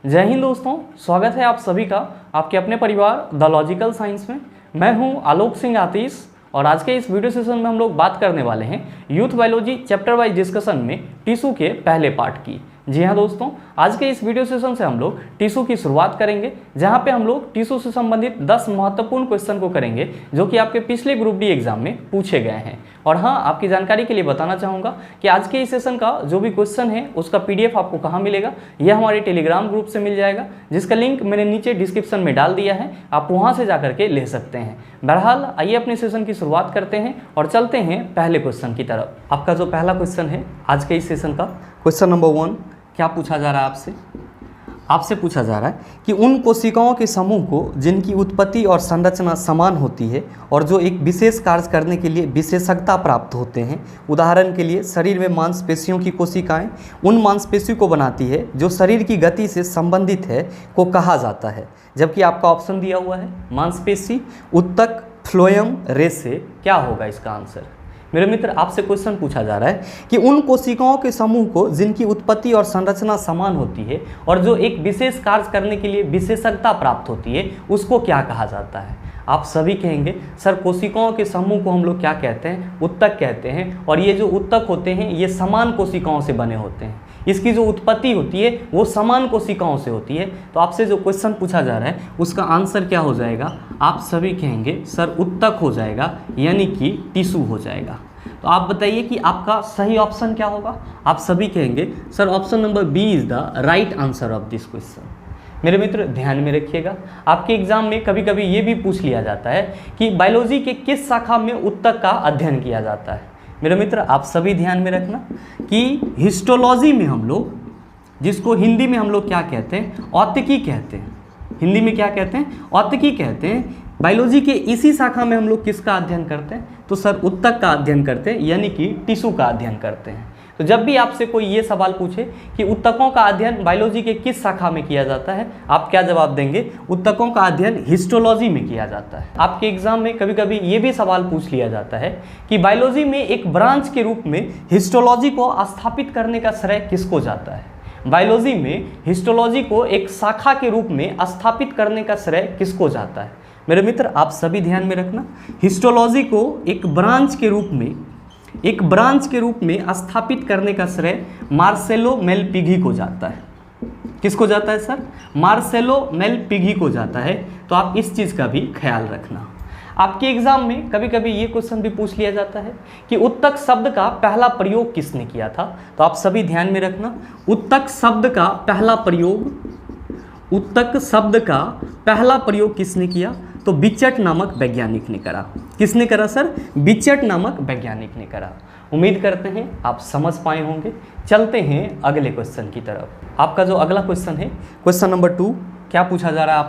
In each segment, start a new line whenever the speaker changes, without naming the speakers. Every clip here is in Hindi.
जय हिंद दोस्तों, स्वागत है आप सभी का आपके अपने परिवार द लॉजिकल साइंस में। मैं हूं आलोक सिंह आतिश और आज के इस वीडियो सेशन में हम लोग बात करने वाले हैं youth biology chapter wise discussion में टिश्यू के पहले पार्ट की। जी हाँ दोस्तों, आज के इस वीडियो सेशन से हम लोग टिश्यू की शुरुआत करेंगे, जहां पे हम लोग टिश्यू से संबंधित 10 महत्वपूर्ण क्वेश्चन को करेंगे जो कि आपके पिछले ग्रुप डी एग्जाम में पूछे गए हैं। और हाँ, आपकी जानकारी के लिए बताना चाहूँगा कि आज के इस सेशन का जो भी क्वेश्चन है उसका PDF आपको कहाँ मिलेगा, यह हमारे टेलीग्राम ग्रुप से मिल जाएगा, जिसका लिंक मैंने नीचे डिस्क्रिप्शन में डाल दिया है। आप वहाँ से जाकर के ले सकते हैं। बहरहाल आइए अपने सेशन की शुरुआत करते हैं और चलते हैं पहले क्वेश्चन की तरफ। आपका जो पहला क्वेश्चन है आज के इस सेशन का, क्वेश्चन नंबर 1, क्या पूछा जा रहा है आपसे पूछा जा रहा है कि उन कोशिकाओं के समूह को जिनकी उत्पत्ति और संरचना समान होती है और जो एक विशेष कार्य करने के लिए विशेषज्ञता प्राप्त होते हैं, उदाहरण के लिए शरीर में मांसपेशियों की कोशिकाएं उन मांसपेशियों को बनाती है जो शरीर की गति से संबंधित है, को कहा जाता है। जबकि आपका ऑप्शन दिया हुआ है मांसपेशी, उत्तक, फ्लोएम, रेशे। क्या होगा इसका आंसर? मेरे मित्र, आपसे क्वेश्चन पूछा जा रहा है कि उन कोशिकाओं के समूह को जिनकी उत्पत्ति और संरचना समान होती है और जो एक विशेष कार्य करने के लिए विशेषज्ञता प्राप्त होती है, उसको क्या कहा जाता है? आप सभी कहेंगे सर कोशिकाओं के समूह को हम लोग क्या कहते हैं? उत्तक कहते हैं। और ये जो उत्तक होते हैं ये समान कोशिकाओं से बने होते हैं। इसकी जो उत्पत्ति होती है वो समान कोशिकाओं से होती है। तो आपसे जो क्वेश्चन पूछा जा रहा है उसका आंसर क्या हो जाएगा? आप सभी कहेंगे सर उत्तक हो जाएगा, यानी कि टिश्यू हो जाएगा। तो आप बताइए कि आपका सही ऑप्शन क्या होगा? आप सभी कहेंगे sir option number B is the right answer of this question. मेरे मित्र ध्यान में रखिएगा, आपके एग्जाम में कभी कभी ये भी पूछ लिया जाता है कि बायोलॉजी के किस शाखा में उत्तक का अध्ययन किया जाता है। मेरे मित्र आप सभी ध्यान में रखना कि हिस्टोलॉजी में हम लोग, जिसको हिंदी में हम लोग क्या कहते हैं? औतिकी कहते हैं। हिंदी में क्या कहते हैं? औतिकी कहते हैं। बायोलॉजी के इसी शाखा में हम लोग किसका अध्ययन करते हैं? तो सर उत्तक का अध्ययन करते हैं, यानी कि टिश्यू का अध्ययन करते हैं। तो जब भी आपसे कोई ये सवाल पूछे कि उत्तकों का अध्ययन बायोलॉजी के किस शाखा में किया जाता है, आप क्या जवाब देंगे? उत्तकों का अध्ययन हिस्टोलॉजी में किया जाता है। आपके एग्जाम में कभी कभी ये भी सवाल पूछ लिया जाता है कि बायोलॉजी में एक ब्रांच के रूप में हिस्टोलॉजी को स्थापित करने का श्रेय किसको जाता है? बायोलॉजी में हिस्टोलॉजी को एक शाखा के रूप में स्थापित करने का श्रेय किसको जाता है? मेरे मित्र आप सभी ध्यान में रखना, हिस्टोलॉजी को एक ब्रांच के रूप में स्थापित करने का श्रेय मार्सेलो मेलपिगी को जाता है। किसको जाता है सर? मार्सेलो मेलपिगी को जाता है। तो आप इस चीज़ का भी ख्याल रखना। आपके एग्जाम में कभी कभी ये क्वेश्चन भी पूछ लिया जाता है कि उत्तक शब्द का पहला प्रयोग किसने किया था? तो आप सभी ध्यान में रखना, उत्तक शब्द का पहला प्रयोग किसने किया? तो बिचट नामक वैज्ञानिक ने करा। किसने करा सर? बिचट नामक वैज्ञानिक ने करा। उम्मीद करते हैं आप समझ पाए होंगे। चलते हैं अगले क्वेश्चन की तरफ। आपका जो अगला क्वेश्चन है, क्वेश्चन नंबर 2, क्या पूछा जा रहा है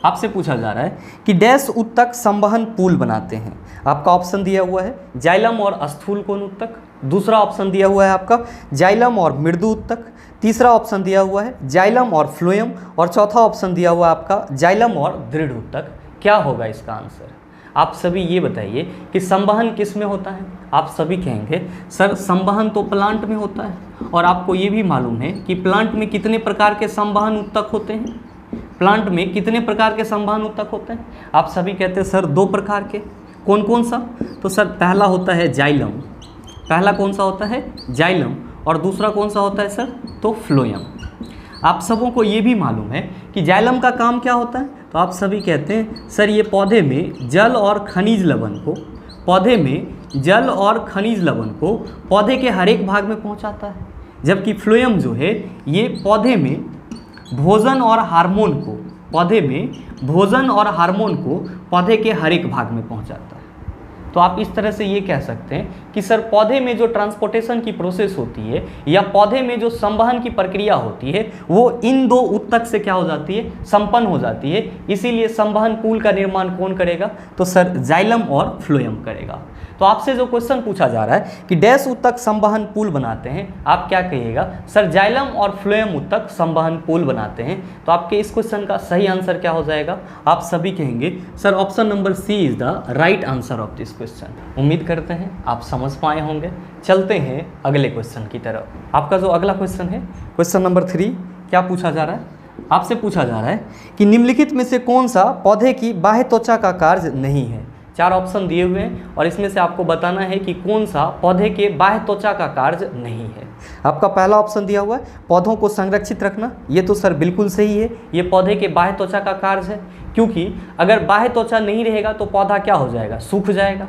आपसे पूछा जा रहा है कि डैश उत्तक संवहन पूल बनाते हैं। आपका ऑप्शन दिया हुआ है जाइलम और स्थूल कोण उत्तक, दूसरा ऑप्शन दिया हुआ है आपका जाइलम और मृदु उत्तक, तीसरा ऑप्शन दिया हुआ है जाइलम और फ्लोएम, और चौथा ऑप्शन दिया हुआ है आपका जाइलम और दृढ़ उत्तक। क्या होगा इसका आंसर? आप सभी ये बताइए कि संवहन किस में होता है? आप सभी कहेंगे सर संवहन तो प्लांट में होता है। और आपको ये भी मालूम है कि प्लांट में कितने प्रकार के संवहन उत्तक होते हैं? प्लांट में कितने प्रकार के संवहन उत्तक होते हैं? आप सभी कहते हैं सर 2 प्रकार के। कौन कौन सा? तो सर पहला होता है जाइलम। पहला कौन सा होता है? जाइलम। और दूसरा कौन सा होता है सर? तो फ्लोएम। आप सबों को ये भी मालूम है कि जाइलम का काम क्या होता है? तो आप सभी कहते हैं सर ये पौधे में जल और खनिज लवण को पौधे के हर एक भाग में पहुंचाता है। जबकि फ्लोएम जो है ये पौधे में भोजन और हार्मोन को पौधे के हर एक भाग में पहुंचाता है। तो आप इस तरह से ये कह सकते हैं कि सर पौधे में जो ट्रांसपोर्टेशन की प्रोसेस होती है या पौधे में जो संवहन की प्रक्रिया होती है वो इन 2 उत्तक से क्या हो जाती है? संपन्न हो जाती है। इसीलिए संवहन पूल का निर्माण कौन करेगा? तो सर जाइलम और फ्लोएम करेगा। तो आपसे जो क्वेश्चन पूछा जा रहा है कि डैश उत्तक संवहन पूल बनाते हैं, आप क्या कहिएगा? सर जाइलम और फ्लोएम उत्तक संवहन पूल बनाते हैं। तो आपके इस क्वेश्चन का सही आंसर क्या हो जाएगा? आप सभी कहेंगे sir option number C is the right answer of this question. उम्मीद करते हैं आप समझ पाए होंगे। चलते हैं अगले क्वेश्चन की तरफ। आपका जो अगला क्वेश्चन है, क्वेश्चन नंबर 3, क्या पूछा जा रहा है? आपसे पूछा जा रहा है कि निम्नलिखित में से कौन सा पौधे की बाह्य त्वचा का कार्य नहीं है। 4 ऑप्शन दिए हुए हैं और इसमें से आपको बताना है कि कौन सा पौधे के बाह्य त्वचा का कार्य नहीं है। आपका पहला ऑप्शन दिया हुआ है पौधों को संरक्षित रखना। ये तो सर बिल्कुल सही है, ये पौधे के बाह्य त्वचा का कार्य है, क्योंकि अगर बाह्य त्वचा नहीं रहेगा तो पौधा क्या हो जाएगा, सूख जाएगा।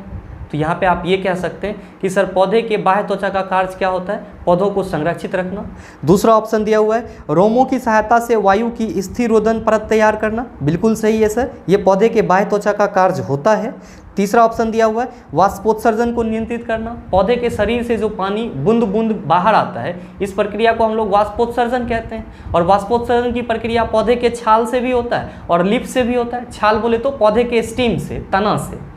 तो यहाँ पे आप ये कह सकते हैं कि सर पौधे के बाह्य त्वचा का कार्य क्या होता है, पौधों को संरक्षित रखना। दूसरा ऑप्शन दिया हुआ है रोमों की सहायता से वायु की स्थिर रोधन परत तैयार करना। बिल्कुल सही है सर, ये पौधे के बाह्य त्वचा का कार्य होता है। तीसरा ऑप्शन दिया हुआ है वाष्पोत्सर्जन को नियंत्रित करना। पौधे के शरीर से जो पानी बूंद बूंद बाहर आता है, इस प्रक्रिया को हम लोग वाष्पोत्सर्जन कहते हैं। और वाष्पोत्सर्जन की प्रक्रिया पौधे के छाल से भी होता है और लिप से भी होता है। छाल बोले तो पौधे के स्टेम से, तना से।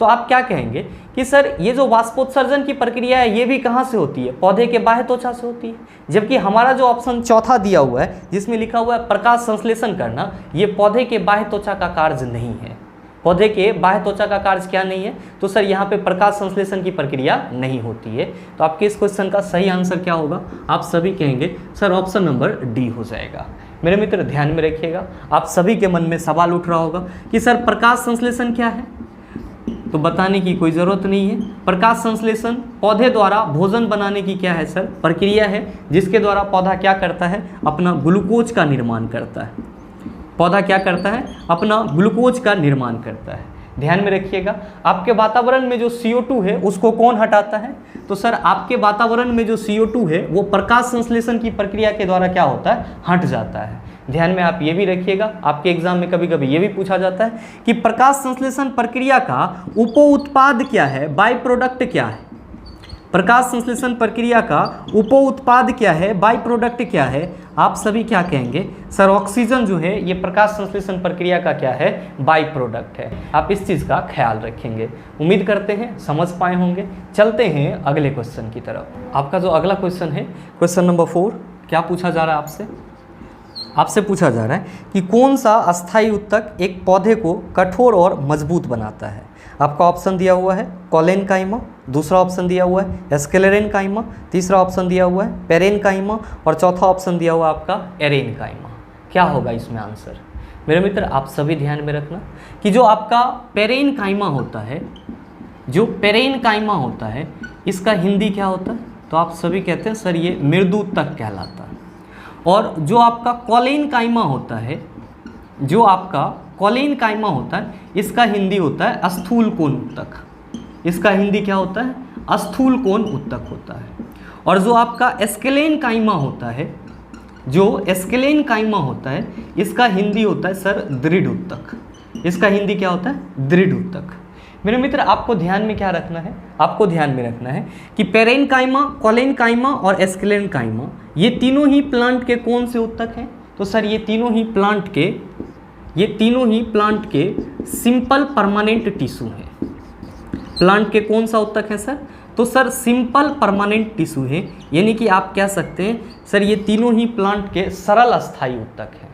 तो आप क्या कहेंगे कि सर ये जो वाष्पोत्सर्जन की प्रक्रिया है ये भी कहाँ से होती है, पौधे के बाह्य त्वचा से होती है। जबकि हमारा जो ऑप्शन चौथा दिया हुआ है जिसमें लिखा हुआ है प्रकाश संश्लेषण करना, ये पौधे के बाह्य त्वचा का कार्य नहीं है। पौधे के बाह्य त्वचा का कार्य क्या नहीं है, तो सर यहाँ पे प्रकाश संश्लेषण की प्रक्रिया नहीं होती है। तो आपके इस क्वेश्चन का सही आंसर क्या होगा, आप सभी कहेंगे सर ऑप्शन नंबर डी हो जाएगा। मेरे मित्र ध्यान में रखिएगा, आप सभी के मन में सवाल उठ रहा होगा कि सर प्रकाश संश्लेषण क्या है, तो बताने की कोई ज़रूरत नहीं है। प्रकाश संश्लेषण पौधे द्वारा भोजन बनाने की क्या है सर, प्रक्रिया है, जिसके द्वारा पौधा क्या करता है, अपना ग्लूकोज का निर्माण करता है। पौधा क्या करता है, अपना ग्लूकोज का निर्माण करता है। ध्यान में रखिएगा, आपके वातावरण में जो CO2 है उसको कौन हटाता है, तो सर आपके वातावरण में जो CO2 है वो प्रकाश संश्लेषण की प्रक्रिया के द्वारा क्या होता है, हट जाता है। ध्यान में आप ये भी रखिएगा, आपके एग्जाम में कभी कभी ये भी पूछा जाता है कि प्रकाश संश्लेषण प्रक्रिया का उप उत्पाद क्या है, बाई प्रोडक्ट क्या है। प्रकाश संश्लेषण प्रक्रिया का उप उत्पाद क्या है, बाई प्रोडक्ट क्या है। आप सभी क्या कहेंगे, सर ऑक्सीजन जो है ये प्रकाश संश्लेषण प्रक्रिया का क्या है, बाई प्रोडक्ट है। आप इस चीज़ का ख्याल रखेंगे। उम्मीद करते हैं समझ पाए होंगे। चलते हैं अगले क्वेश्चन की तरफ। आपका जो अगला क्वेश्चन है, क्वेश्चन नंबर 4, क्या पूछा जा रहा है आपसे, आपसे पूछा जा रहा है कि कौन सा अस्थायी उत्तक एक पौधे को कठोर और मजबूत बनाता है। आपका ऑप्शन दिया हुआ है कॉलेनकाइमा, दूसरा ऑप्शन दिया हुआ है एस्केलेरेनकाइमा, तीसरा ऑप्शन दिया हुआ है पेरेनकाइमा और चौथा ऑप्शन दिया हुआ है आपका एरेनकाइमा। क्या होगा इसमें आंसर, मेरे मित्र आप सभी ध्यान में रखना कि जो आपका पेरेनकाइमा होता है, जो पेरेनकाइमा होता है इसका हिंदी क्या होता है, तो आप सभी कहते हैं सर ये मृदु उत्तक कहलाता है। और जो आपका कॉलेनकाइमा होता है, जो आपका कॉलेनकाइमा होता है इसका हिंदी होता है स्थूल कोण उत्तक। इसका हिंदी क्या होता है, स्थूल कोण उत्तक होता है। और जो आपका एस्केलेनकाइमा होता है, जो एस्केलेनकाइमा होता है इसका हिंदी होता है सर दृढ़ उत्तक। इसका हिंदी क्या होता है, दृढ़ उत्तक। मेरे मित्र आपको ध्यान में क्या रखना है, आपको ध्यान में रखना है कि पेरेनकाइमा, कॉलेनकाइमा और एस्केलेनकाइमा ये तीनों ही प्लांट के कौन से उत्तक हैं, तो सर ये तीनों ही प्लांट के सिंपल परमानेंट टिश्यू हैं। प्लांट के कौन सा उत्तक है सर, तो सर सिंपल परमानेंट टिश्यू है, यानी कि आप कह सकते हैं सर ये तीनों ही प्लांट के सरल अस्थायी उत्तक हैं।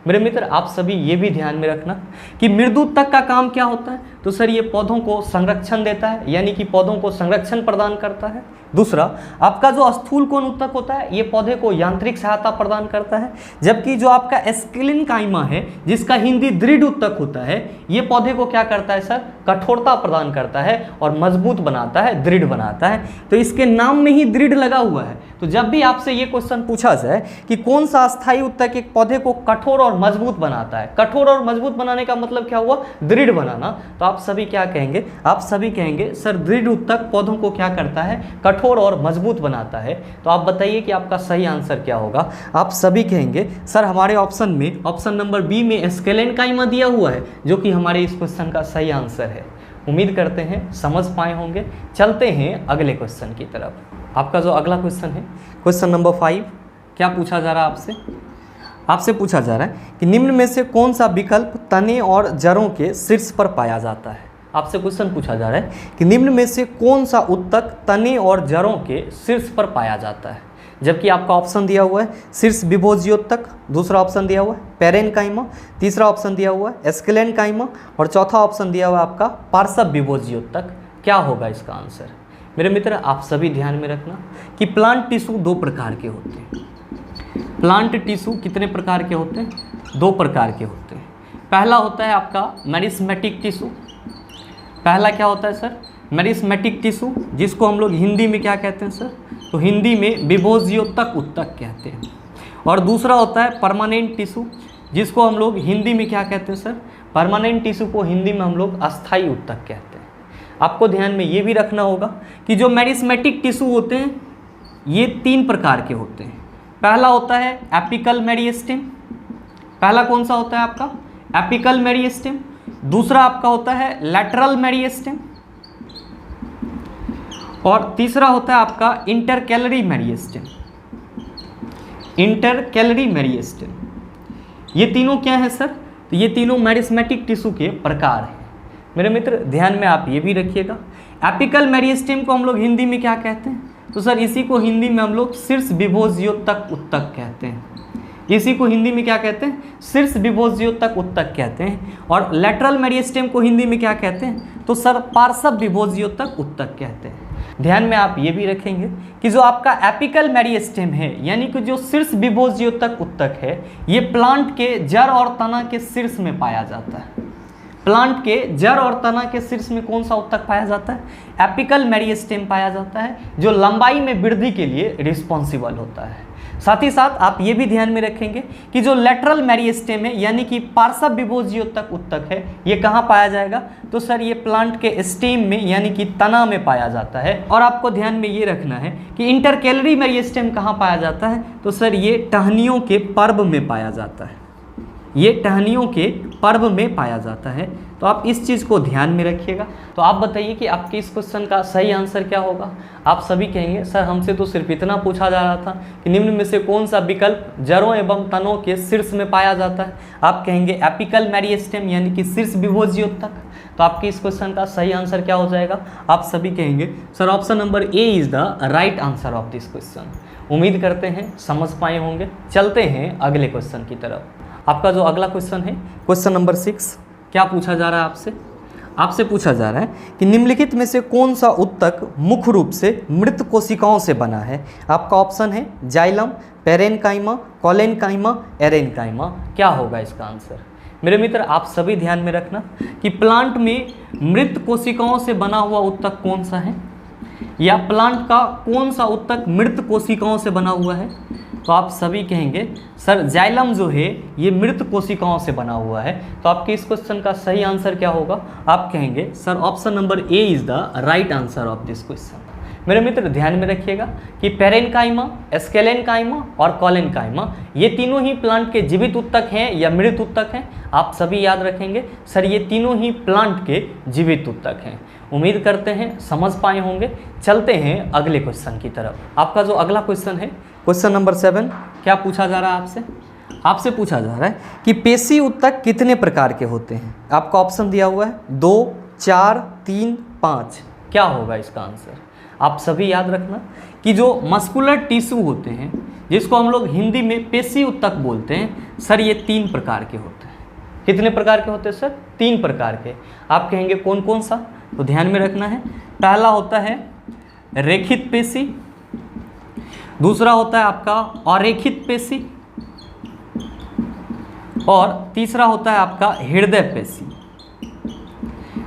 मेरे मित्र आप सभी ये भी ध्यान में रखना कि मृदु उत्तक का काम क्या होता है, तो सर ये पौधों को संरक्षण देता है, यानी कि पौधों को संरक्षण प्रदान करता है। दूसरा आपका जो स्थूल कोण उत्तक होता है ये पौधे को यांत्रिक सहायता प्रदान करता है। जबकि जो आपका एस्केलेनकाइमा है जिसका हिंदी दृढ़ उत्तक होता है, ये पौधे को क्या करता है सर, कठोरता प्रदान करता है और मजबूत बनाता है, दृढ़ बनाता है। तो इसके नाम में ही दृढ़ लगा हुआ है। तो जब भी आपसे ये क्वेश्चन पूछा जाए कि कौन सा अस्थायी उत्तक एक पौधे को कठोर और मजबूत बनाता है, कठोर और मजबूत बनाने का मतलब क्या हुआ, दृढ़ बनाना, तो आप सभी क्या कहेंगे, आप सभी कहेंगे सर दृढ़ उत्तक पौधों को क्या करता है, कठोर और मजबूत बनाता है। तो आप बताइए कि आपका सही आंसर क्या होगा। आप सभी कहेंगे सर हमारे ऑप्शन में, ऑप्शन नंबर बी में एस्केलेनकाइमा दिया हुआ है, जो कि हमारे इस क्वेश्चन का सही आंसर है। उम्मीद करते हैं समझ पाए होंगे। चलते हैं अगले क्वेश्चन की तरफ। आपका जो अगला क्वेश्चन है, क्वेश्चन नंबर 5, क्या पूछा जा रहा है आपसे, आपसे पूछा जा रहा है कि निम्न में से कौन सा विकल्प तने और जड़ों के शीर्ष पर पाया जाता है। आपसे क्वेश्चन पूछा जा रहा है कि निम्न में से कौन सा उत्तक तने और जड़ों के शीर्ष पर पाया जाता है। जबकि आपका ऑप्शन दिया हुआ है शीर्ष विभोज्योतक, दूसरा ऑप्शन दिया हुआ है पेरेनकाइमा, तीसरा ऑप्शन दिया हुआ है एस्केलेनकाइमा और चौथा ऑप्शन दिया हुआ है आपका पार्श्व विभोज्योतक। क्या होगा इसका आंसर। मेरे मित्र आप सभी ध्यान में रखना कि प्लांट टिश्यू दो प्रकार के होते हैं। प्लांट टिश्यू कितने प्रकार के होते हैं? 2 प्रकार के होते हैं। पहला होता है आपका मेरिस्मेटिक टिश्यू। पहला क्या होता है सर? मेरिस्मेटिक टिश्यू, जिसको हम लोग हिंदी में क्या कहते हैं सर? तो हिंदी में विभोज्योतक उत्तक कहते हैं। और दूसरा होता है परमानेंट टिश्यू, जिसको हम लोग हिंदी में क्या कहते हैं सर? परमानेंट टिश्यू को हिंदी में हम लोग अस्थायी उत्तक कहते हैं। आपको ध्यान में ये भी रखना होगा कि जो मेरिस्मेटिक टिश्यू होते हैं ये 3 प्रकार के होते हैं। पहला होता है एपिकल मेरिस्टेम। पहला कौन सा होता है आपका? Apical meristem. दूसरा आपका होता है लैटरल मेरिस्टेम और तीसरा होता है आपका इंटरकैलरी मेरिस्टेम। इंटरकैलरी मेरिस्टेम, ये तीनों क्या है सर? तो ये तीनों मेरिस्मेटिक टिश्यू के प्रकार हैं। मेरे मित्र ध्यान में आप ये भी रखिएगा, एपिकल मेरिस्टेम को हम लोग हिंदी में क्या कहते हैं? तो सर इसी को हिंदी में हम लोग शीर्ष विभोज्योतक उत्तक कहते हैं। इसी को हिंदी में क्या कहते हैं? शीर्ष विभोज्योतक उत्तक कहते हैं। और लैटरल मेरिस्टेम को हिंदी में क्या कहते हैं? तो सर पार्श्व विभोज्योतक उत्तक कहते हैं। ध्यान में आप ये भी रखेंगे कि जो आपका एपिकल मेरिस्टेम है यानी कि जो शीर्ष विभोज्योतक उत्तक है, ये प्लांट के जड़ और तना के शीर्ष में पाया जाता है। प्लांट के जड़ और तना के शीर्ष में कौन सा उत्तक पाया जाता है? एपिकल मेरिस्टेम पाया जाता है, जो लंबाई में वृद्धि के लिए रिस्पॉन्सिबल होता है। साथ ही साथ आप ये भी ध्यान में रखेंगे कि जो लैटरल मेरिस्टेम है यानी कि पार्श्व विभोज्योतक उत्तक है, ये कहाँ पाया जाएगा? तो सर ये प्लांट के स्टेम में यानी कि तना में पाया जाता है। और आपको ध्यान में ये रखना है कि इंटरकैलरी मेरिस्टेम कहाँ पाया जाता है? तो सर ये टहनियों के पर्व में पाया जाता है। ये टहनियों के पर्व में पाया जाता है। तो आप इस चीज़ को ध्यान में रखिएगा। तो आप बताइए कि आपके इस क्वेश्चन का सही आंसर क्या होगा? आप सभी कहेंगे सर हमसे तो सिर्फ इतना पूछा जा रहा था कि निम्न में से कौन सा विकल्प जड़ों एवं तनों के शीर्ष में पाया जाता है? आप कहेंगे एपिकल मेरिस्टेम यानी कि शीर्ष विभोज्योतक। तो आपके इस क्वेश्चन का सही आंसर क्या हो जाएगा? आप सभी कहेंगे sir option number A is the right answer of this question. उम्मीद करते हैं समझ पाए होंगे। चलते हैं अगले क्वेश्चन की तरफ। आपका जो अगला क्वेश्चन है क्वेश्चन नंबर 6, क्या पूछा जा रहा है आपसे? आपसे पूछा जा रहा है कि निम्नलिखित में से कौन सा उत्तक मुख्य रूप से मृत कोशिकाओं से बना है? आपका ऑप्शन है जाइलम, पेरेनकाइमा, कोलेनकाइमा, एरेनकाइमा। क्या होगा इसका आंसर? मेरे मित्र आप सभी ध्यान में रखना कि प्लांट में मृत कोशिकाओं से बना हुआ उत्तक कौन सा है, या प्लांट का कौन सा उत्तक मृत कोशिकाओं से बना हुआ है? तो आप सभी कहेंगे सर जाइलम जो है ये मृत कोशिकाओं से बना हुआ है। तो आपके इस क्वेश्चन का सही आंसर क्या होगा? आप कहेंगे sir option number A is the right answer of this question. मेरे मित्र ध्यान में रखिएगा कि पेरेनकाइमा, स्केलेनकाइमा और कोलेनकाइमा ये तीनों ही प्लांट के जीवित उत्तक हैं या मृत उत्तक हैं? आप सभी याद रखेंगे सर ये तीनों ही प्लांट के जीवित उत्तक हैं। उम्मीद करते हैं समझ पाए होंगे। चलते हैं अगले क्वेश्चन की तरफ। आपका जो अगला क्वेश्चन है क्वेश्चन नंबर 7, क्या पूछा जा रहा है आपसे? आपसे पूछा जा रहा है कि पेशी उत्तक कितने प्रकार के होते हैं? आपका ऑप्शन दिया हुआ है 2, 4, 3, 5। क्या होगा इसका आंसर? आप सभी याद रखना कि जो मस्कुलर टिश्यू होते हैं जिसको हम लोग हिंदी में पेशी उत्तक बोलते हैं, सर ये 3 प्रकार के होते हैं। कितने प्रकार के होते हैं सर? 3 प्रकार के। आप कहेंगे कौन कौन सा? तो ध्यान में रखना है, पहला होता है रेखित पेशी, दूसरा होता है आपका अरेखित पेशी और तीसरा होता है आपका हृदय पेशी।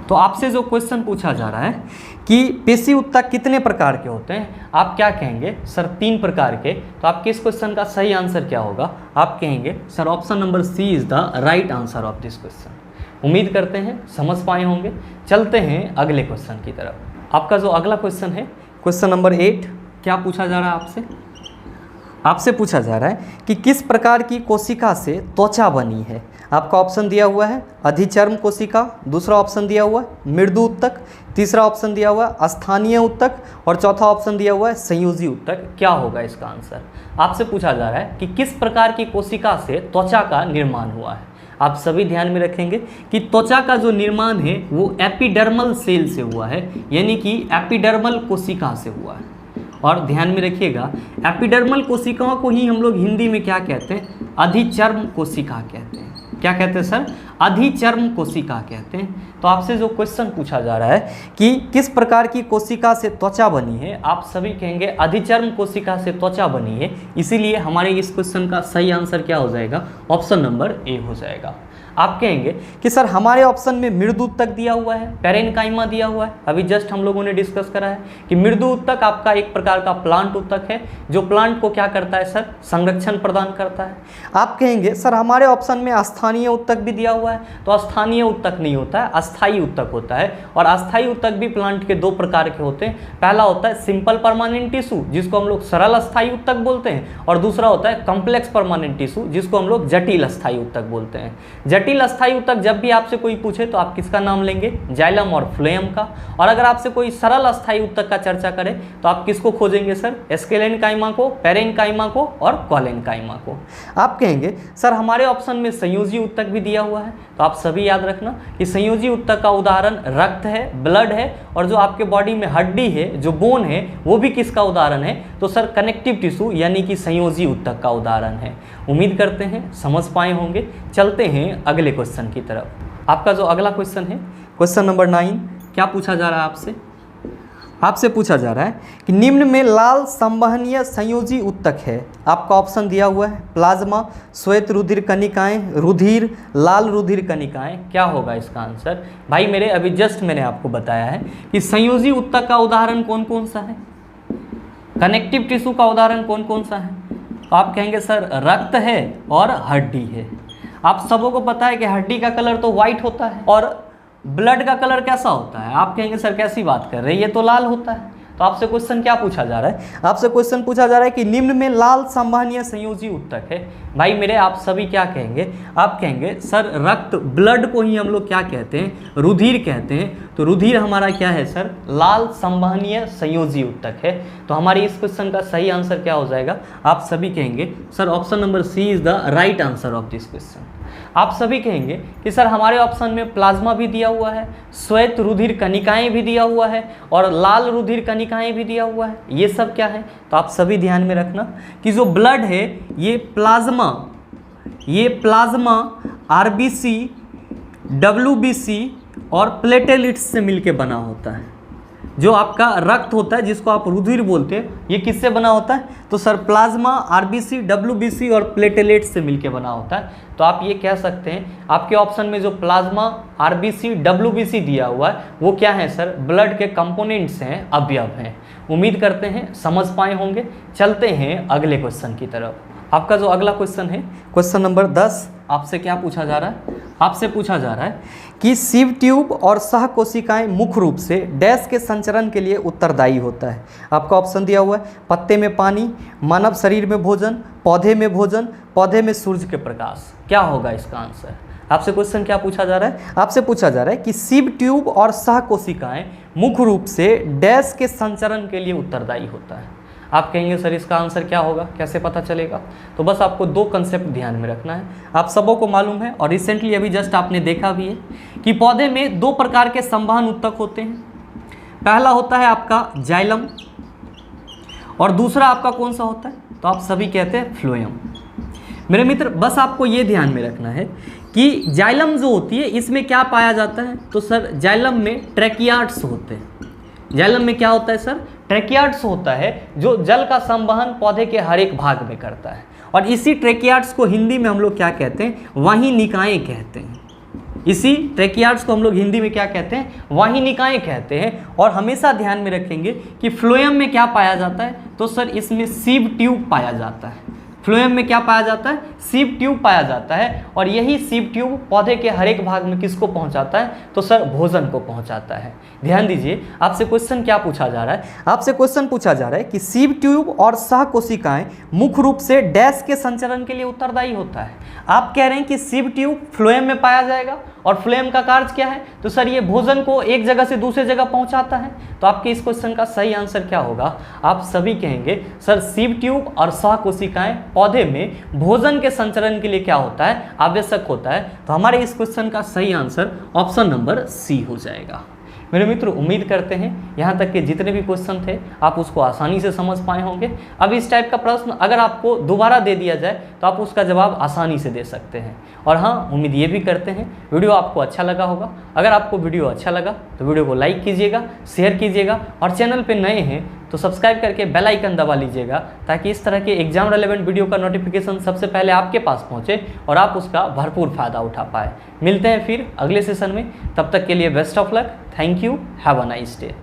तो आपसे जो क्वेश्चन पूछा जा रहा है कि पेशी उत्तक कितने प्रकार के होते हैं, आप क्या कहेंगे? सर 3 प्रकार के। तो आपके इस क्वेश्चन का सही आंसर क्या होगा? आप कहेंगे sir option number C is the right answer of this question. उम्मीद करते हैं समझ पाए होंगे। चलते हैं अगले क्वेश्चन की तरफ। आपका जो अगला क्वेश्चन है क्वेश्चन नंबर 8, क्या पूछा जा रहा है आपसे? आपसे पूछा जा रहा है कि किस प्रकार की कोशिका से त्वचा बनी है? आपका ऑप्शन दिया हुआ है अधिचर्म कोशिका, दूसरा ऑप्शन दिया हुआ है मृदु उत्तक, तीसरा ऑप्शन दिया हुआ है स्थानीय उत्तक और चौथा ऑप्शन दिया हुआ है संयोजी उत्तक। क्या होगा इसका आंसर? आपसे पूछा जा रहा है कि किस प्रकार की कोशिका से त्वचा का निर्माण हुआ है। आप सभी ध्यान में रखेंगे कि त्वचा का जो निर्माण है वो एपिडर्मल सेल से हुआ है, यानी कि एपिडर्मल कोशिका से हुआ है। और ध्यान में रखिएगा एपिडर्मल कोशिकाओं को ही हम लोग हिंदी में क्या कहते हैं? अधिचर्म कोशिका कहते हैं। क्या कहते हैं सर? अधिचर्म कोशिका कहते हैं। तो आपसे जो क्वेश्चन पूछा जा रहा है कि किस प्रकार की कोशिका से त्वचा बनी है, आप सभी कहेंगे अधिचर्म कोशिका से त्वचा बनी है। इसीलिए हमारे इस क्वेश्चन का सही आंसर क्या हो जाएगा, ऑप्शन नंबर ए हो जाएगा। आप कहेंगे कि सर हमारे ऑप्शन में मृदु ऊतक दिया हुआ है, पैरेन्काइमा दिया हुआ है। अभी जस्ट हम लोगों ने डिस्कस करा है कि मृदु ऊतक आपका एक प्रकार का प्लांट ऊतक है जो प्लांट को क्या करता है सर, संरक्षण प्रदान करता है। आप कहेंगे सर हमारे ऑप्शन में अस्थानीय ऊतक भी दिया हुआ है। तो अस्थानीय ऊतक नहीं होता है, अस्थायी ऊतक होता है। और अस्थायी ऊतक भी प्लांट के दो प्रकार के होते हैं। पहला होता है सिंपल परमानेंट टिश्यू जिसको हम लोग सरल अस्थायी ऊतक बोलते हैं, और दूसरा होता है कॉम्प्लेक्स परमानेंट टिश्यू जिसको हम लोग जटिल अस्थायी ऊतक बोलते हैं। जटिल अस्थायी ऊतक जब भी आपसे कोई पूछे तो आप किसका नाम लेंगे, जाइलम और फ्लोएम का। और अगर आपसे कोई सरल अस्थायी ऊतक का चर्चा करे तो आप किसको खोजेंगे सर, स्केलेनकाइमा को, पैरेन्काइमा को और कॉलेनकाइमा को। आप कहेंगे सर हमारे ऑप्शन में संयोजी ऊतक भी दिया हुआ है। तो आप सभी याद रखना कि संयोजी ऊतक का उदाहरण रक्त है, ब्लड है, और जो आपके बॉडी में हड्डी है, जो बोन है, वो भी किसका उदाहरण है, तो सर कनेक्टिव टिश्यू यानी कि संयोजी ऊतक का उदाहरण है। उम्मीद करते हैं समझ पाए होंगे। चलते हैं अगले क्वेश्चन की तरफ। आपका जो अगला क्वेश्चन है, क्वेश्चन नंबर 9, क्या पूछा जा रहा है आपसे? आपसे पूछा जा रहा है कि निम्न में लाल संवहनीय संयोजी ऊतक है। आपका ऑप्शन दिया हुआ है प्लाज्मा, श्वेत रुधिर कणिकाएं, रुधिर, लाल रुधिर कणिकाएं। क्या होगा इसका आंसर? भाई मेरे अभी जस्ट मैंने आपको बताया है कि संयोजी ऊतक का उदाहरण कौन कौन सा है, कनेक्टिव टिश्यू का उदाहरण कौन कौन सा है। तो आप कहेंगे सर रक्त है और हड्डी है। आप सबों को पता है कि हड्डी का कलर तो व्हाइट होता है और ब्लड का कलर कैसा होता है। आप कहेंगे सर कैसी बात कर रहे हैं, ये तो लाल होता है। तो आपसे क्वेश्चन क्या पूछा जा रहा है, आपसे क्वेश्चन पूछा जा रहा है कि निम्न में लाल संवहनीय संयोजी ऊतक है। भाई मेरे आप सभी क्या कहेंगे, आप कहेंगे सर रक्त, ब्लड को ही हम लोग क्या कहते हैं, रुधिर कहते हैं। तो रुधिर हमारा क्या है सर, लाल संवहनीय संयोजी ऊतक है। तो हमारे इस क्वेश्चन का सही आंसर क्या हो जाएगा, आप सभी कहेंगे sir option number C is the right answer of this question. आप सभी कहेंगे कि सर हमारे ऑप्शन में प्लाज्मा भी दिया हुआ है, श्वेत रुधिर कणिकाएं भी दिया हुआ है और लाल रुधिर कणिकाएं भी दिया हुआ है। ये सब क्या है, तो आप सभी ध्यान में रखना कि जो ब्लड है ये प्लाज्मा आरबीसी, डब्ल्यूबीसी और प्लेटेलेट्स से मिलके बना होता है। जो आपका रक्त होता है जिसको आप रुधिर बोलते हैं, ये किससे बना होता है, तो सर प्लाज्मा, आरबीसी, डब्ल्यूबीसी और प्लेटेलेट्स से मिलके बना होता है। तो आप ये कह सकते हैं आपके ऑप्शन में जो प्लाज्मा, आरबीसी, डब्ल्यूबीसी दिया हुआ है वो क्या है सर, ब्लड के कंपोनेंट्स हैं, अवयव हैं। उम्मीद करते हैं समझ पाए होंगे। चलते हैं अगले क्वेश्चन की तरफ। आपका जो अगला क्वेश्चन है, क्वेश्चन नंबर 10, आपसे क्या पूछा जा रहा है, आपसे पूछा जा रहा है कि सीव ट्यूब और सहकोशिकाएं मुख्य रूप से डैश के संचरण के लिए उत्तरदायी होता है। आपका ऑप्शन दिया हुआ है पत्ते में पानी, मानव शरीर में भोजन, पौधे में भोजन, पौधे में सूर्य के प्रकाश। क्या होगा इसका आंसर? आपसे क्वेश्चन क्या पूछा जा रहा है, आपसे पूछा जा रहा है कि सीव ट्यूब और सहकोशिकाएं मुख्य रूप से डैश के संचरण के लिए उत्तरदायी होता है। आप कहेंगे सर इसका आंसर क्या होगा, कैसे पता चलेगा? तो बस आपको दो कंसेप्ट ध्यान में रखना है। आप सबों को मालूम है और रिसेंटली अभी जस्ट आपने देखा भी है कि पौधे में दो प्रकार के संवहन ऊतक होते हैं। पहला होता है आपका जाइलम और दूसरा आपका कौन सा होता है, तो आप सभी कहते हैं फ्लोएम। मेरे मित्र बस आपको ये ध्यान में रखना है कि जाइलम जो होती है इसमें क्या पाया जाता है, तो सर जाइलम में ट्रैकियार्ड्स होते हैं। जाइलम में क्या होता है सर, ट्रैकियार्ड्स होता है जो जल का संवहन पौधे के हर एक भाग में करता है। और इसी ट्रैकियार्ड्स को हिंदी में हम लोग क्या कहते हैं, वाहिनिकाएं कहते हैं। इसी ट्रैकियार्ड्स को हम लोग हिंदी में क्या कहते हैं, वाहिनिकाएं कहते हैं। और हमेशा ध्यान में रखेंगे कि फ्लोएम में क्या पाया जाता है, तो सर इसमें सीव ट्यूब पाया जाता है। फ्लोएम में क्या पाया जाता है, सीव ट्यूब पाया जाता है। और यही सीव ट्यूब पौधे के हर एक भाग में किसको पहुंचाता है, तो सर भोजन को पहुंचाता है। ध्यान दीजिए आपसे क्वेश्चन क्या पूछा जा रहा है, आपसे क्वेश्चन पूछा जा रहा है कि सीव ट्यूब और सहकोशिकाएं मुख्य रूप से डैश के संचरण के लिए उत्तरदायी होता है। आप कह रहे हैं कि सीव ट्यूब फ्लोएम में पाया जाएगा और फ्लोएम का कार्य क्या है, तो सर ये भोजन को एक जगह से दूसरे जगह पहुंचाता है। तो आपके इस क्वेश्चन का सही आंसर क्या होगा, आप सभी कहेंगे सर सीव ट्यूब और सहकोशिकाएं पौधे में भोजन के संचरण के लिए क्या होता है, आवश्यक होता है। तो हमारे इस क्वेश्चन का सही आंसर ऑप्शन नंबर सी हो जाएगा। मेरे मित्र उम्मीद करते हैं यहाँ तक के जितने भी क्वेश्चन थे आप उसको आसानी से समझ पाए होंगे। अब इस टाइप का प्रश्न अगर आपको दोबारा दे दिया जाए तो आप उसका जवाब आसानी से दे सकते हैं। और हाँ, उम्मीद ये भी करते हैं वीडियो आपको अच्छा लगा होगा। अगर आपको वीडियो अच्छा लगा तो वीडियो को लाइक कीजिएगा, शेयर कीजिएगा और चैनल पे नए हैं तो सब्सक्राइब करके बेल आइकन दबा लीजिएगा ताकि इस तरह के एग्जाम रेलेवेंट वीडियो का नोटिफिकेशन सबसे पहले आपके पास पहुंचे और आप उसका भरपूर फायदा उठा पाए। मिलते हैं फिर अगले सेशन में, तब तक के लिए best of luck. Thank you, have a nice day.